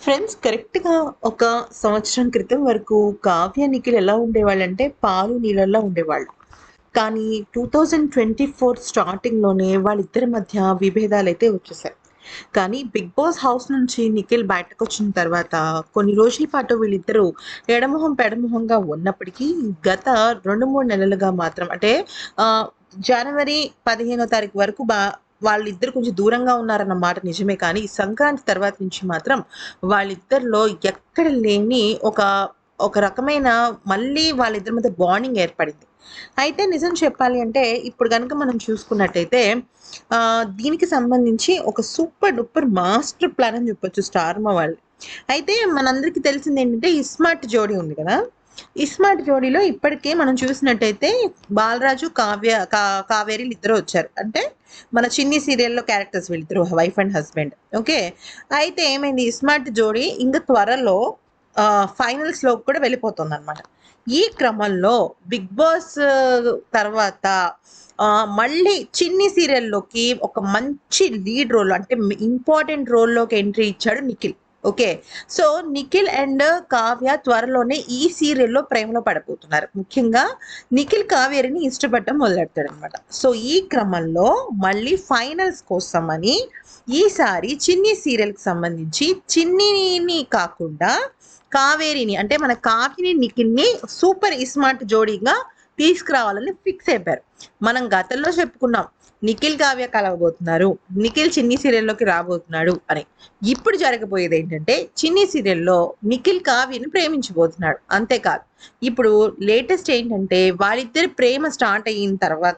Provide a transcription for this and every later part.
Friends కరెక్ట్‌గా ఒక సంవత్సరం క్రితం వరకు కావ్య, నిఖిల్ ఎలా ఉండేవాళ్ళంటే పాలు నీళ్ళల్లో ఉండేవాళ్ళు. కానీ 2024 స్టార్టింగ్‌లోనే వాళ్ళిద్దరి మధ్య విభేదాలైతే వచ్చేసాయి. కానీ 'బిగ్ బాస్' హౌస్ నుంచి నిఖిల్ బయటకొచ్చిన తర్వాత కొన్ని రోజుల పాటు వీళ్ళిద్దరూ ఎడమొహం, పెడమొహంగా ఉన్నప్పటికీ గత 2, 3 నెలలుగా మాత్రం అంటే ఆహ్, జనవరి 15వ తారీఖు వరకు వాళ్ళిద్దరు కొంచెం దూరంగా ఉన్నారన్న మాట నిజమే కానీ, ఈ సంక్రాంతి తర్వాత నుంచి మాత్రం వాళ్ళిద్దరిలో ఎక్కడ లేని ఒక రకమైన మళ్ళీ వాళ్ళిద్దరి మధ్య బాండింగ్ ఏర్పడింది. అయితే నిజం చెప్పాలి అంటే ఇప్పుడు గనుక మనం చూసుకున్నట్టయితే దీనికి సంబంధించి ఒక సూపర్ డూపర్ మాస్టర్ ప్లాన్ అని చెప్పొచ్చు స్టార్మా వాళ్ళు. అయితే మనందరికీ తెలిసిందేంటంటే 'ఇస్మార్ట్' జోడీ ఉంది కదా! 'ఇస్మార్ట్' జోడీలో ఇప్పటికే మనం చూసినట్టయితే బాలరాజు, కావేరీలు ఇద్దరు వచ్చారు. అంటే మన 'చిన్ని' సీరియల్‌లో క్యారెక్టర్స్ వీళ్ళిద్దరు వైఫ్ అండ్ హస్బెండ్. ఓకే. అయితే ఏమైంది 'ఇస్మార్ట్' జోడీ ఇంక త్వరలో ఫైనల్స్‌లోకి కూడా వెళ్ళిపోతుందనమాట. ఈ క్రమంలో 'బిగ్ బాస్' తర్వాత మళ్ళీ 'చిన్ని' సీరియల్‌లోకి ఒక మంచి లీడ్ రోల్ అంటే ఇంపార్టెంట్ రోల్‌లోకి ఎంట్రీ ఇచ్చాడు Nikhil. Okay. So, Nikhil and Kavya త్వరలోనే ఈ సీరియల్‌లో ప్రేమలో పడబోతున్నారు. ముఖ్యంగా నిఖిల్ కావేరిని ఇష్టపడటం మొదలెడతాడనమాట. సో, ఈ క్రమంలో మళ్ళీ ఫైనల్స్ కోసమని ఈసారి 'చిన్ని' సీరియల్‌కి సంబంధించి చిన్నిని కాకుండా కావేరిని అంటే మన కావ్యని, నిఖిల్‌ని సూపర్ ఇస్మార్ట్ జోడీగా తీసుకురావాలని ఫిక్స్ అయిపోయారు. మనం గతంలో చెప్పుకున్నాం. నిఖిల్, కావ్య కలవబోతున్నారు. నిఖిల్ 'చిన్ని' సీరియల్‌లోకి రాబోతున్నాడు అని. ఇప్పుడు జరగబోయేదేంటంటే 'చిన్ని' సీరియల్‌లో నిఖిల్ కావ్యని ప్రేమించబోతున్నాడు. అంతేకాదు ఇప్పుడు లేటెస్ట్ ఏంటంటే వాళ్ళిద్దరి ప్రేమ స్టార్ట్ అయిన తర్వాత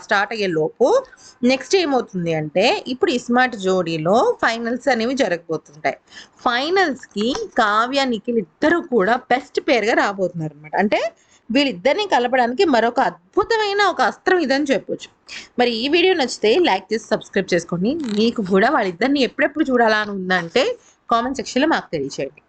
స్టార్ట్ అయ్యే లోపు నెక్స్ట్ ఏమవుతుంది అంటే ఇప్పుడు 'ఇస్మార్ట్' జోడీలో ఫైనల్స్ అనేవి జరగబోతుంటాయి. ఫైనల్స్‌కి కావ్య, నిఖిల్ ఇద్దరు కూడా బెస్ట్ పెయిర్‌గా రాబోతున్నారనమాట. అంటే వీళ్ళిద్దరిని కలపడానికి మరొక అద్భుతమైన ఒక అస్త్రం ఇదని చెప్పొచ్చు. మరి ఈ వీడియో నచ్చితే లైక్ చేసి సబ్స్క్రైబ్ చేసుకోండి. మీకు కూడా వాళ్ళిద్దరిని ఎప్పుడెప్పుడు చూడాలా అని ఉందంటే కామెంట్ సెక్షన్‌లో మాకు తెలియచేయండి.